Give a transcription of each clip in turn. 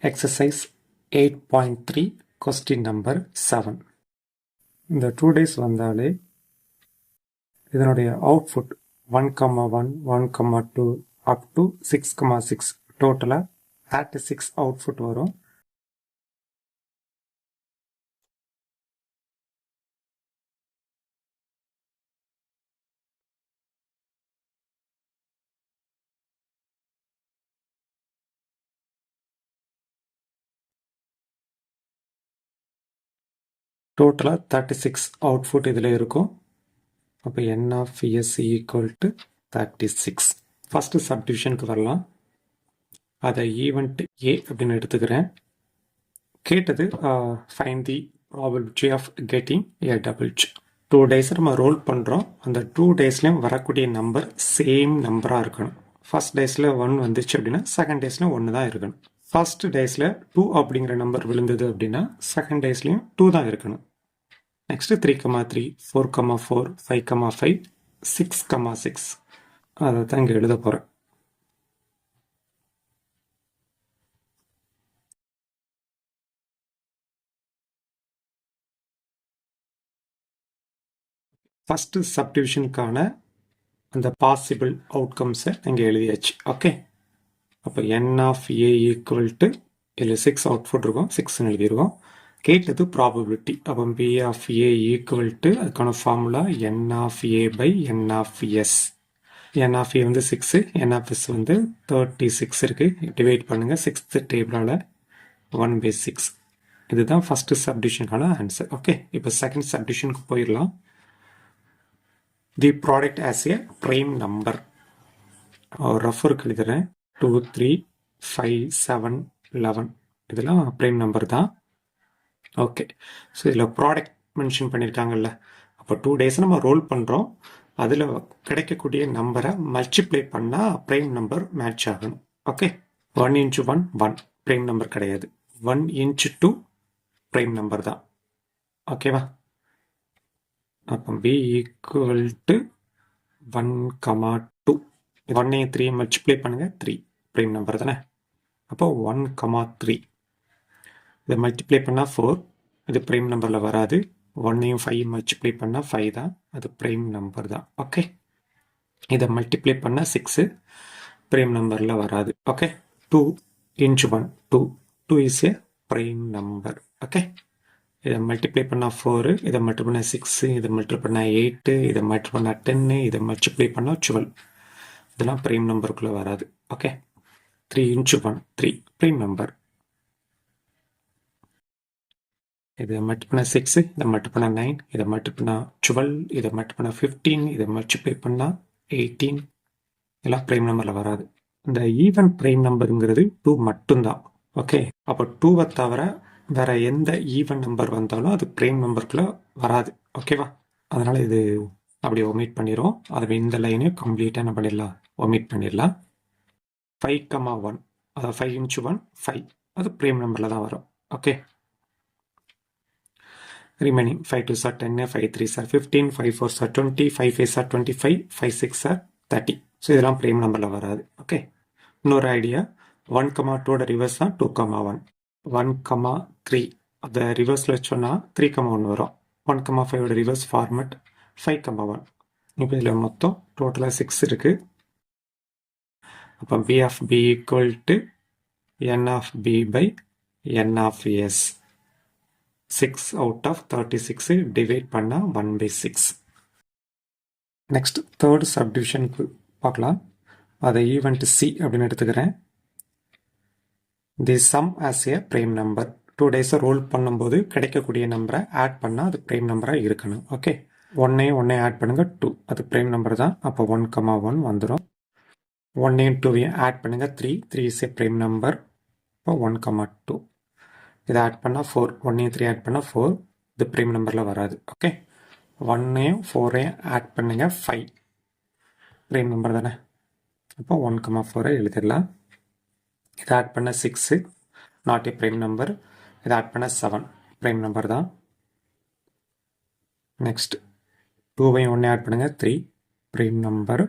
Exercise 8.3 question number 7. இந்த 2 days வந்தாலே இதனுடைய அவுட்புட் 1,1 1,2 up to 6,6 டோட்டலாக 36 அவுட்புட் வரும். டோட்டலாக 36 அவுட்புட் இதில் இருக்கும். அப்போ n of s equal to 36. First சப்டிவிஷனுக்கு வரலாம். அதை ஈவெண்ட் ஏ அப்படின்னு எடுத்துக்கிறேன். கேட்டது find the probability of getting a double 2 days நம்ம ரோல் பண்ணுறோம். அந்த 2 daysலேயும் வரக்கூடிய நம்பர் சேம் நம்பராக இருக்கணும். ஃபர்ஸ்ட் டேஸில் 1 வந்துச்சு அப்படின்னா செகண்ட் டேஸில் 1 தான் இருக்கணும். ஃபர்ஸ்ட் டேஸில் 2 அப்படிங்கிற நம்பர் விழுந்தது அப்படின்னா செகண்ட் டேஸ்லையும் 2 தான் இருக்கணும். நெக்ஸ்ட்டு 3,3 4,4 5,5 6,6 அதை தான் இங்கே எழுத போகிறேன். ஃபஸ்ட்டு சப்டிவிஷனுக்கான அந்த பாசிபிள் அவுட்கம்ஸை இங்கே எழுதியாச்சு. ஓகே, அப்போ n of A equal to இதில் 6 அவுட்புட் இருக்கும், 6ன்னு எழுதியிருக்கோம். கேட்டது ப்ராபபிலிட்டி. அப்போ P of A equal to அதுக்கான formula n of A by n of S. n of A வந்து 6, n ஆஃப் எஸ் வந்து 36 இருக்குது. டிவைட் பண்ணுங்கள் 6th டேபிளால் 1/6. இதுதான் ஃபஸ்ட்டு சப்டிவிஷனுக்கான ஆன்சர். ஓகே, இப்போ செகண்ட் சப்டிவிஷனுக்கு போயிடலாம். The product as a prime number. ரஃபருக்கு எழுதுகிறேன். 2 3 5 7 11 இதெல்லாம் ப்ரைம் நம்பர் தான். ஓகே, ஸோ இதில் ப்ராடக்ட் மென்ஷன் பண்ணியிருக்காங்கல்ல. அப்போ 2 days நம்ம ரோல் பண்ணுறோம். அதில் கிடைக்கக்கூடிய நம்பரை மல்டிப்ளை பண்ணால் ப்ரைம் நம்பர் மேட்ச் ஆகணும். ஓகே, 1 × 1 1 ப்ரைம் நம்பர் கிடையாது. 1 × 2 ப்ரைம் நம்பர் தான். ஓகேவா? அப்போ பி ஈக்குவல் டு 1,2. 1 3 மல்டிப்ளை பண்ணுங்கள், 3 ப்ரைம் நம்பர் தானே. அப்போ 1,3 இதை மல்டிப்ளை பண்ணால் 4, இது ப்ரைம் நம்பரில் வராது. 1ஐயும் 5 மல்டிப்ளை பண்ணால் 5 தான், அது ப்ரைம் நம்பர் தான். ஓகே, இதை மல்டிப்ளை பண்ணால் 6, ப்ரைம் நம்பரில் வராது. Okay, 2 × 1 2 2 is a prime number. Okay, இதை மல்டிப்ளை பண்ணால் 4, இதை மல்டிப்ளை பண்ணால் 6, இதை மல்டிப்ளை பண்ணால் 8, இதை மல்டிப்ளை பண்ணால் 10, இதை மல்டிப்ளை பண்ணால் 12. இதெல்லாம் ப்ரைம் நம்பருக்குள்ளே வராது. Okay, 3 × 1 3 prime number. இதை மல்டிப்ளை பண்ணால் 6, இதை மல்டிப்ளை பண்ணால் 9, இதை மல்டிப்ளை பண்ணால் 12, இதை மல்டிப்ளை பண்ணால் 15, இதை மல்டிப்ளை பண்ணால் 18. இதெல்லாம் ப்ரைம் நம்பரில் வராது. இந்த ஈவன் ப்ரைம் நம்பருங்கிறது 2 மட்டும்தான். ஓகே, அப்போ 2வை தவிர வேற எந்த ஈவன் நம்பர் வந்தாலும் அது ப்ரைம் நம்பருக்குள்ள வராது. ஓகேவா? அதனால இது அப்படி ஒமிட் பண்ணிடுவோம். அது இந்த லைனையும் கம்ப்ளீட்டாக என்ன பண்ணிடலாம், ஒமிட் பண்ணிடலாம். 5,1 அதாவது 5 × 1 5 அது ப்ரைம் நம்பரில் தான் வரும். Okay, remaining 5 2s are 10, 5 3s are 15, 5 4s are 20, 5 5s are 25, 5 6s are 30. So இதெல்லாம் ப்ரைம் நம்பரில் வராது. ஓகே, இன்னொரு ஐடியா, 1,2 ரிவர்ஸ் தான் 2,1. 1,3 அதை ரிவர்ஸில் சொன்னால் 3,1 வரும். 1,5 ரிவர்ஸ் ஃபார்மட் 5,1. இப்போ இதில் மொத்தம் டோட்டலாக 6 இருக்குது. அப்போ P of P equal to n of P by n of S. 6 out of 36 divide பண்ணால் 1/6. நெக்ஸ்ட் தேர்ட் சப்டிவிஷனுக்கு பார்க்கலாம். அதை ஈவெண்ட் சி அப்படின்னு எடுத்துக்கிறேன். The sum as a prime number. 2 days roll பண்ணும்போது கிடைக்கக்கூடிய நம்பரை ஆட் பண்ணால் அது ப்ரைம் நம்பராக இருக்கணும். ஓகே, 1ஐயும் ஆட் பண்ணுங்கள் 2, அது ப்ரைம் நம்பர் தான். அப்போ 1,1 வந்துடும். 1ஐயும் 2ஐயும் ஆட் பண்ணுங்கள் 3 3 இஸ் ஏ ப்ரைம் நம்பர். இப்போ 1,2 இதை ஆட் பண்ணால் 4, 1ஐயும் 3 ஆட் பண்ணால் 4, இது ப்ரைம் நம்பரில் வராது. ஓகே, 1ஐயும் 4ஐயும் ஆட் பண்ணுங்கள் 5, ப்ரைம் நம்பர் தானே. அப்போ 1,4 எழுதிடலாம். இதை ஆட் பண்ண 6, நாட் ஏ ப்ரைம் நம்பர். இதை ஆட் பண்ண 7, ப்ரைம் நம்பர் தான். நெக்ஸ்ட் 2ஐயும் 1 ஆட் பண்ணுங்கள் 3, ப்ரைம் நம்பர்.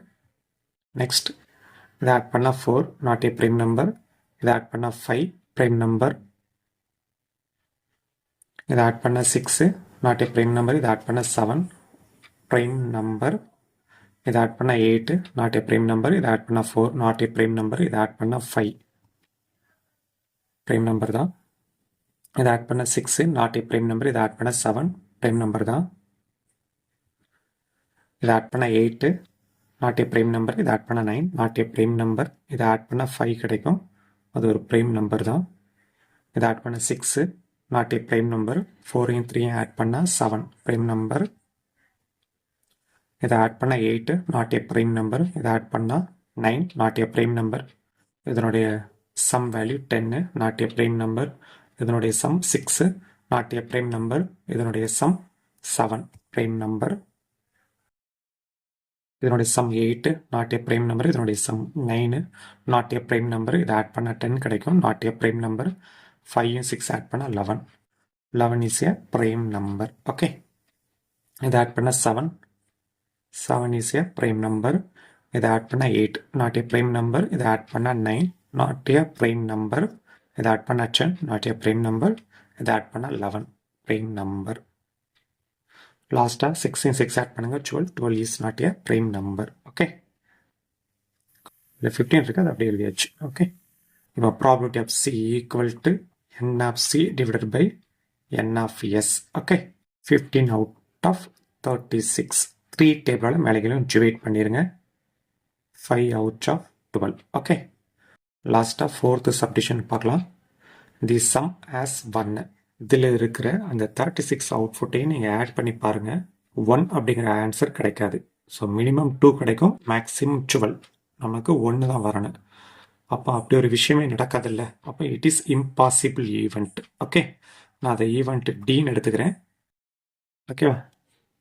நெக்ஸ்ட் இதை ஆட் பண்ணால் 4, நாட் ஏ ப்ரைம் நம்பர். இதை ஆட் பண்ணால் 5, prime number. இதை ஆட் பண்ண 6 நாட் ஏ prime number. இதை ஆட் பண்ண 7 prime number. இதை ஆட் பண்ண 8 நாட் ஏ prime number. இதை ஆட் பண்ண 4 நாட் ஏ prime number. இதை ஆட் பண்ண 5 prime number தான். இதை ஆட் பண்ண 6 நாட் ஏ prime number. இதை ஆட் பண்ண 7 prime number தான். இதை ஆட் பண்ண 8 நாட் ஏ prime number. இதை ஆட் பண்ண 9 நாட் ஏ prime number. இதை ஆட் பண்ண 5 கிடைக்கும், அது ஒரு prime number தான். இதை ஆட் பண்ண 6 not a prime number. 4 3 add பண்ண 7 prime number. இதை ஆட் பண்ண 8 நாட் ஏ prime number. இதை ஆட் பண்ண 9 நாட் ஏ prime number. இதனுடைய sum value 10 not a prime number. இதனுடைய sum 6 not a prime number. இதனுடைய sum 7 prime number. இதனுடைய sum 8 not a prime number. இதனுடைய sum 9 not a prime number. இதை add பண்ண 10 கிடைக்கும், not a prime number. 5 6 add பண்ண 11. 11 is a prime number. Okay, இதை add பண்ண 7 is a prime number. இதை ஆட் பண்ண 8 நாட் ஏ prime number. இதை ஆட் பண்ண 9 நாட் ஏ prime number. இதை ஆட் பண்ண 10 நாட் ஏ prime number. இதை ஆட் பண்ண 11 prime number. லாஸ்ட்டாக 6 6 ஆட் பண்ணுங்க 12. 12 is not a prime number. Okay, இல்லை 15 இருக்குது, அது அப்படியே எழுதியாச்சு. ஓகே, இப்போ probability of C equal to n of C divided by n of S. Okay, 15 out of 36. 3 டேபிளால் மேலேயும் டிவைட் பண்ணிடுங்க. 5 அவுட் ஆஃப் 12. ஓகே, லாஸ்ட்டாக 4th சப்டிஷன் பார்க்கலாம். தி சம் ஆஸ் 1. இதில் இருக்கிற அந்த 36 அவுட்புட்டையும் நீங்கள் ஆட் பண்ணி பாருங்கள். 1 அப்படிங்கிற ஆன்சர் கிடைக்காது. ஸோ மினிமம் 2 கிடைக்கும், மேக்ஸிமம் 12. நமக்கு 1 தான் வரணும். அப்போ அப்படி ஒரு விஷயமே நடக்காதில்ல. அப்போ it is impossible event. Okay, நான் அதை ஈவெண்ட் டின்னு எடுத்துக்கிறேன். ஓகேவா,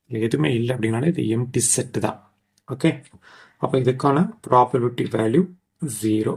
இல்லை எதுவுமே இல்லை அப்படின்னாலே இது எம்டி செட்டு தான். ஓகே, அப்போ இதுக்கான ப்ராபபிலிட்டி வேல்யூ 0.